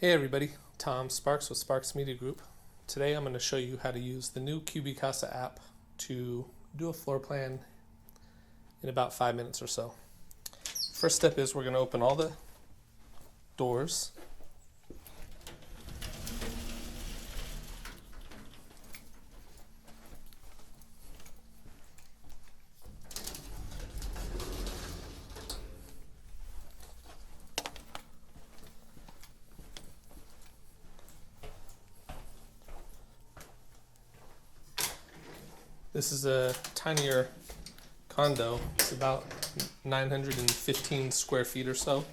Hey everybody, Tom Sparks with Sparks Media Group. Today I'm going to show you how to use the new Cubicasa app to do a floor plan in about 5 minutes or so. First step is we're going to open all the doors. This is a tinier condo. It's about 915 square feet or so,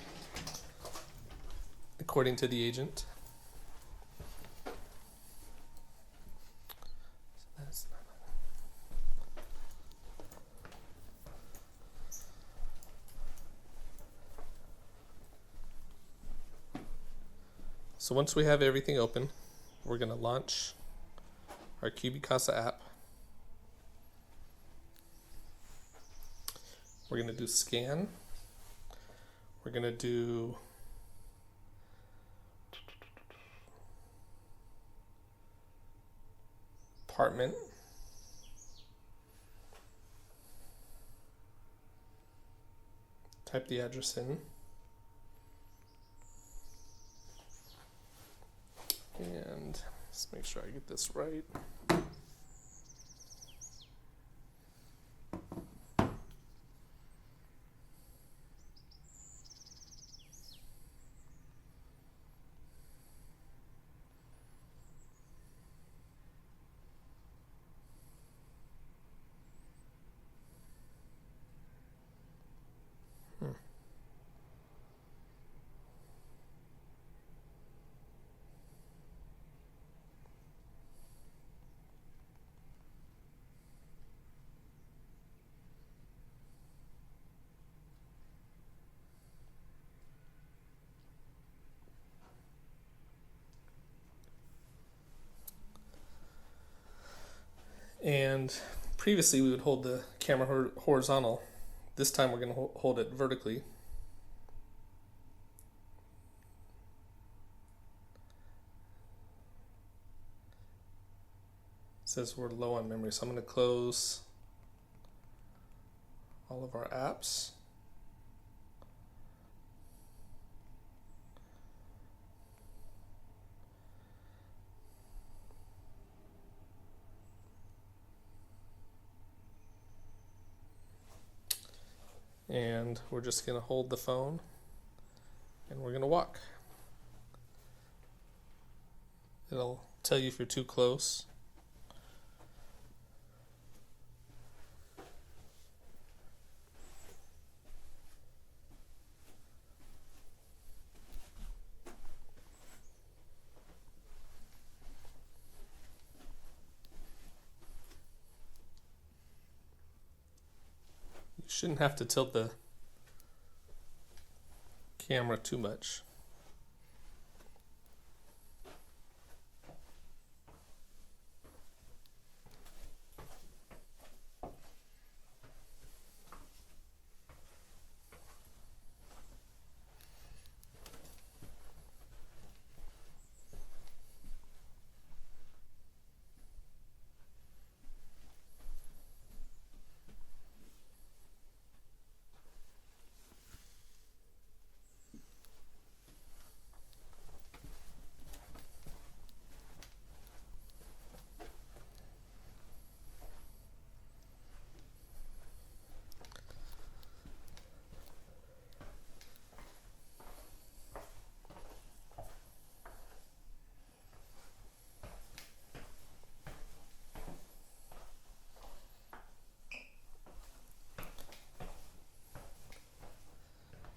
according to the agent. So once we have everything open, we're going to launch our Cubicasa app. We're going to do scan. We're going to do apartment. Type the address in. And let's make sure I get this right. And previously we would hold the camera horizontal. This time we're going to hold it vertically. It says we're low on memory, so I'm going to close all of our apps. And we're just going to hold the phone and we're going to walk. It'll tell you if you're too close. You shouldn't have to tilt the camera too much.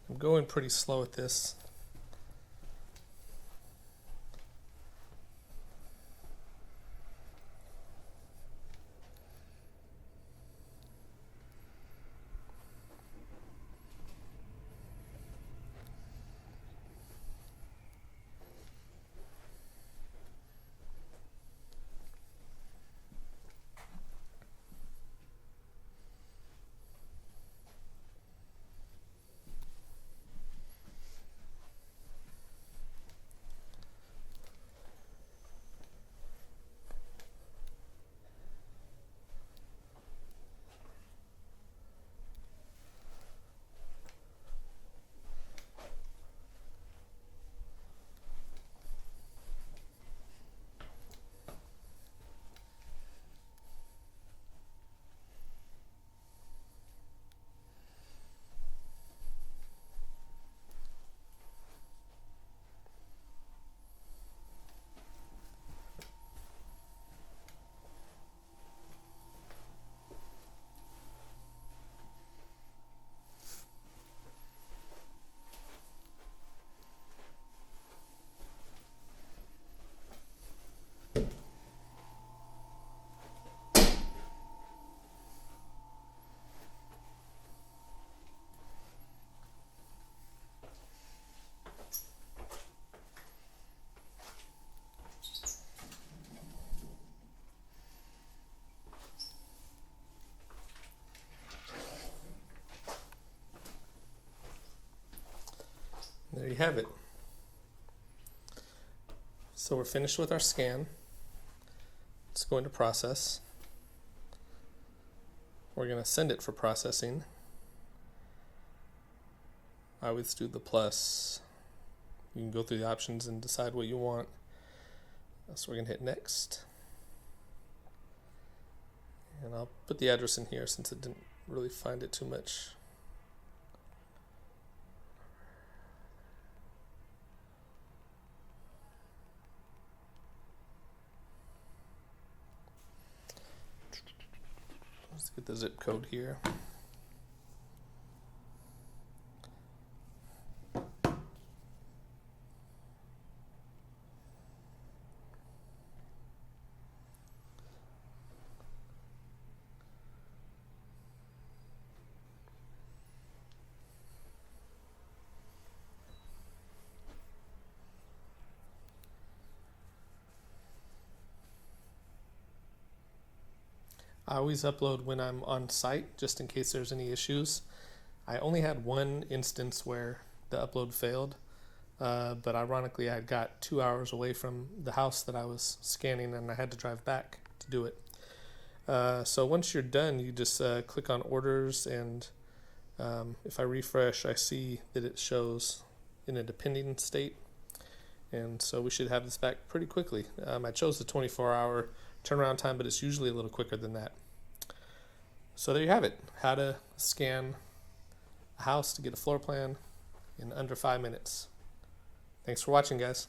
I'm going pretty slow at this. you have it. So we're finished with our scan. Let's go into process. We're going to send it for processing. I always do the plus. You can go through the options and decide what you want. So we're going to hit next. And I'll put the address in here since it didn't really find it too much. Let's get the zip code here. I always upload when I'm on site, just in case there's any issues. I only had one instance where the upload failed, but ironically I got 2 hours away from the house that I was scanning and I had to drive back to do it. So once you're done, you just click on orders, and if I refresh, I see that it shows in a depending state. And so we should have this back pretty quickly. I chose the 24-hour turnaround time, but it's usually a little quicker than that. So there you have it, how to scan a house to get a floor plan in under 5 minutes. Thanks for watching, guys.